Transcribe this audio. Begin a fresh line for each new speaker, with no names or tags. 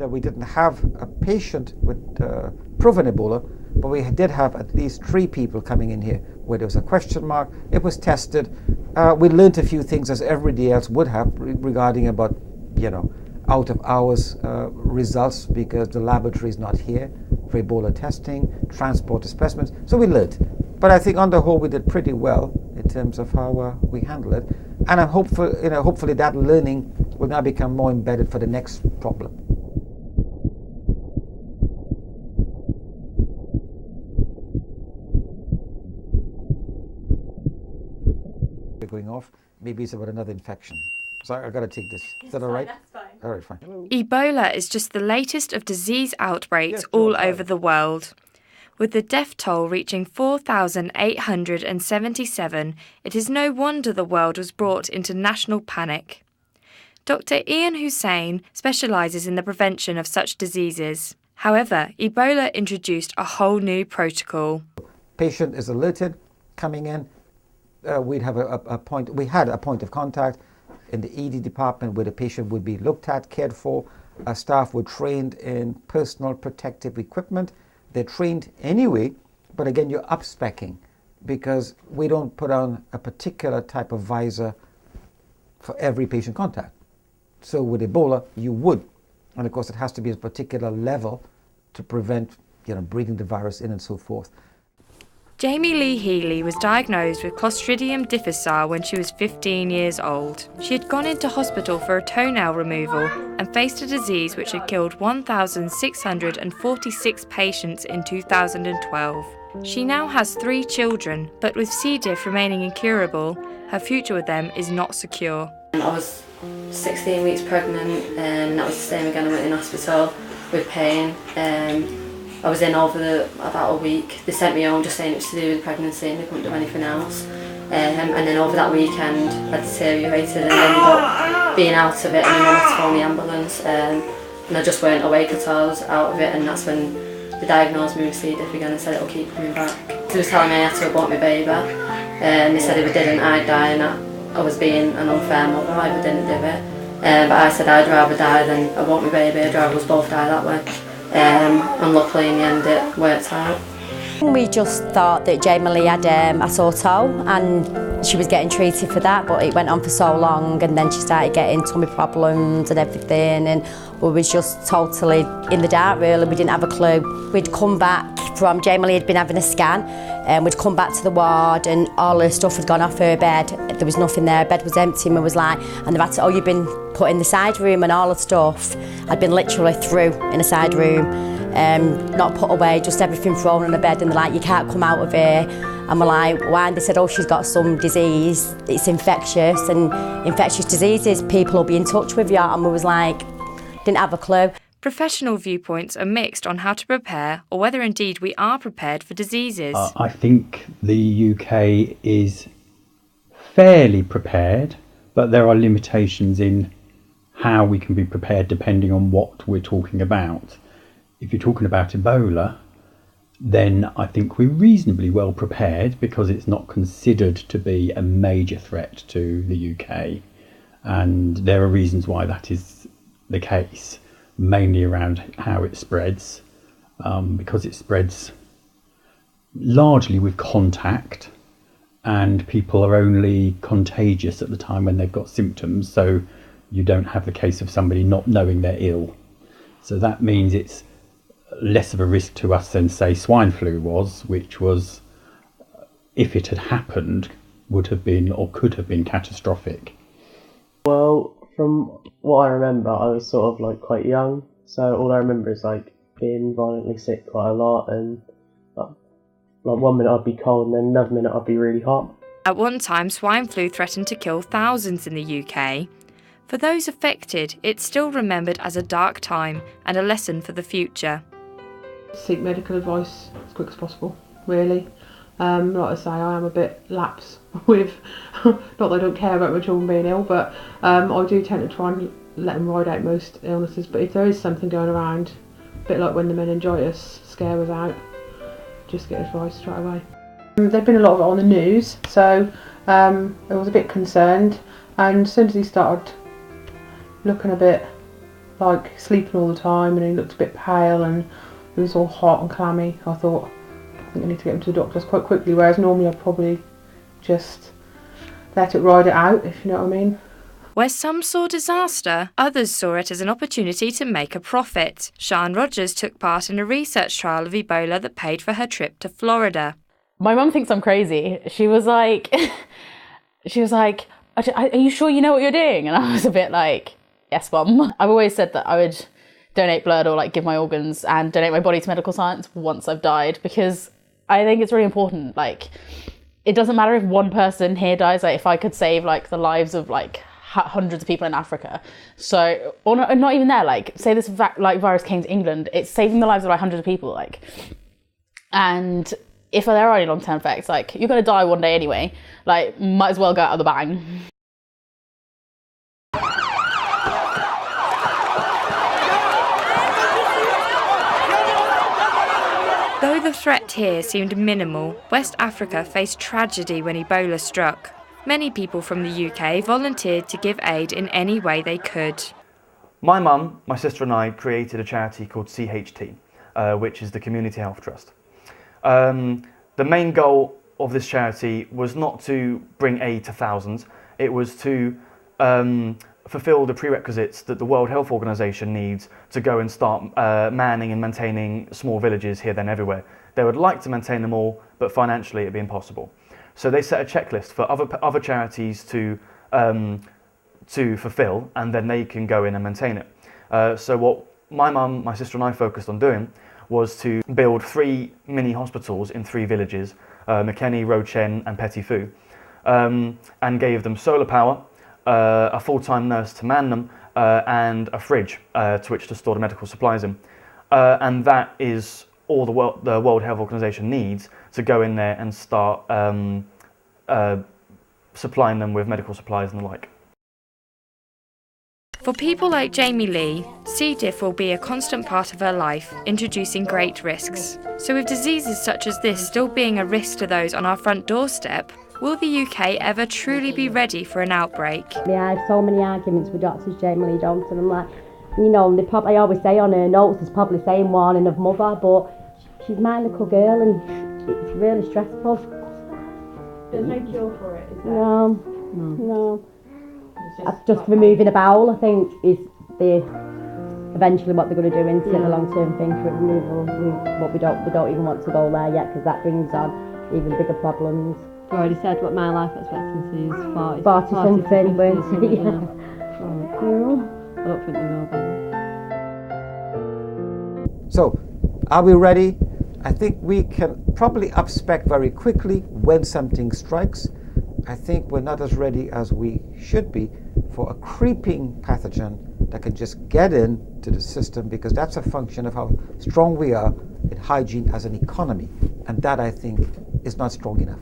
we didn't have a patient with proven Ebola, but we did have at least 3 people coming in here where there was a question mark. It was tested. We learned a few things as everybody else would have regarding about, out of hours results, because the laboratory is not here for Ebola testing, transport of specimens. So we learned. But I think on the whole we did pretty well in terms of how we handle it. And I'm hopeful, hopefully that learning will now become more embedded for the next problem. Going off, maybe it's about another infection. Sorry, I've got to take this. Is that all right?
That's fine.
All right, fine. Hello.
Ebola is just the latest of disease outbreaks all over the world. With the death toll reaching 4,877, it is no wonder the world was brought into national panic. Dr. Ian Hussein specialises in the prevention of such diseases. However, Ebola introduced a whole new protocol.
Patient is alerted, coming in. We'd have we had a point of contact in the ED department where the patient would be looked at, cared for. Staff were trained in personal protective equipment. They're trained anyway, but again, you're up-speccing because we don't put on a particular type of visor for every patient contact. So with Ebola, you would. And of course, it has to be a particular level to prevent, breathing the virus in and so forth.
Jamie Lee Healy was diagnosed with Clostridium difficile when she was 15 years old. She had gone into hospital for a toenail removal and faced a disease which had killed 1,646 patients in 2012. She now has 3 children, but with C. diff remaining incurable, her future with them is not secure.
I was 16 weeks pregnant, and that was the same again. I went in hospital with pain. I was in about a week. They sent me home just saying it was to do with the pregnancy and they couldn't do anything else. And then over that weekend I deteriorated and ended up being out of it, and then I had to phone the ambulance. And I just weren't awake at all. I was out of it, and that's when they diagnosed me with C. diff again and said it'll keep coming back. They was telling me I had to abort my baby, and they said if I didn't I'd die, and that I was being an unfair mother if I didn't do it. But I said I'd rather die than abort my baby. I'd rather us both die that way. And luckily in the end it worked out.
We just thought that Jamie Lee had a sore toe and she was getting treated for that, but it went on for so long, and then she started getting tummy problems and everything, and we was just totally in the dark really. We didn't have a clue. We'd come back from, Jamie Lee had been having a scan, and we'd come back to the ward and all her stuff had gone off her bed. There was nothing there, her bed was empty, and we was like, and they've had to, you've been put in the side room, and all the stuff had been literally threw in a side room. Not put away, just everything thrown on the bed, and they're like, you can't come out of here. And we're like, why? And they said, she's got some disease, it's infectious, and infectious diseases, people will be in touch with you. And we was like, didn't have a clue.
Professional viewpoints are mixed on how to prepare, or whether indeed we are prepared for diseases.
I think the UK is fairly prepared, but there are limitations in how we can be prepared depending on what we're talking about. If you're talking about Ebola, then I think we're reasonably well prepared because it's not considered to be a major threat to the UK. And there are reasons why that is the case, mainly around how it spreads, because it spreads largely with contact, and people are only contagious at the time when they've got symptoms, so you don't have the case of somebody not knowing they're ill. So that means it's less of a risk to us than, say, swine flu was, which was, if it had happened, would have been or could have been catastrophic.
Well, from what I remember, I was sort of like quite young, so all I remember is like being violently sick quite a lot, and like 1 minute I'd be cold and then another minute I'd be really hot.
At one time, swine flu threatened to kill thousands in the UK. For those affected, it's still remembered as a dark time and a lesson for the future.
Seek medical advice as quick as possible, really. Like I say, I am a bit lax with, not that I don't care about my children being ill, but I do tend to try and let them ride out most illnesses. But if there is something going around, a bit like when the meningitis scare was out, just get advice straight away. There'd been a lot of it on the news, so I was a bit concerned, and as soon as he started looking a bit like sleeping all the time, and he looked a bit pale and he was all hot and clammy. I thought, I think I need to get him to the doctors quite quickly, whereas normally I'd probably just let it ride it out, if you know what I mean.
Where some saw disaster, others saw it as an opportunity to make a profit. Sian Rogers took part in a research trial of Ebola that paid for her trip to Florida.
My mum thinks I'm crazy. She was like, are you sure you know what you're doing? And I was a bit like, yes, Mum. I've always said that I would donate blood or like give my organs and donate my body to medical science once I've died, because I think it's really important. Like, it doesn't matter if one person here dies. Like, if I could save like the lives of like hundreds of people in Africa, so or not even there. Like, say this virus came to England, it's saving the lives of like hundreds of people. Like, and if there are any long-term effects, like, you're going to die one day anyway. Like, might as well go out of the bang.
Though the threat here seemed minimal, West Africa faced tragedy when Ebola struck. Many people from the UK volunteered to give aid in any way they could.
My mum, my sister and I created a charity called CHT, which is the Community Health Trust. The main goal of this charity was not to bring aid to thousands, it was to fulfill the prerequisites that the World Health Organization needs to go and start manning and maintaining small villages here, then everywhere. They would like to maintain them all, but financially it'd be impossible. So they set a checklist for other charities to fulfill, and then they can go in and maintain it. So what my mum, my sister and I focused on doing was to build 3 mini hospitals in 3 villages, McKenney, Rochen and Petit Fou, and gave them solar power, a full-time nurse to man them, and a fridge to which to store the medical supplies in. And that is all the World Health Organization needs to go in there and start supplying them with medical supplies and the like.
For people like Jamie Lee, C. diff will be a constant part of her life, introducing great risks. So with diseases such as this still being a risk to those on our front doorstep, will the UK ever truly be ready for an outbreak?
Yeah, I have so many arguments with Dr. Jamie Lee Johnson. I'm like, you know, I always say on her notes, there's probably saying warning of mother, but she's my little girl and it's really stressful.
There's no cure for it, is there?
No. Just removing a bowel, I think, is eventually what they're going to do into the long-term thing for removal. But we don't even want to go there yet, because that brings on even bigger problems.
I already said what my life expectancy is, 40
something, weren't it?
Yeah. I don't think they will be.
So, are we ready? I think we can probably up-spec very quickly when something strikes. I think we're not as ready as we should be for a creeping pathogen that can just get into the system, because that's a function of how strong we are in hygiene as an economy. And that, I think, is not strong enough.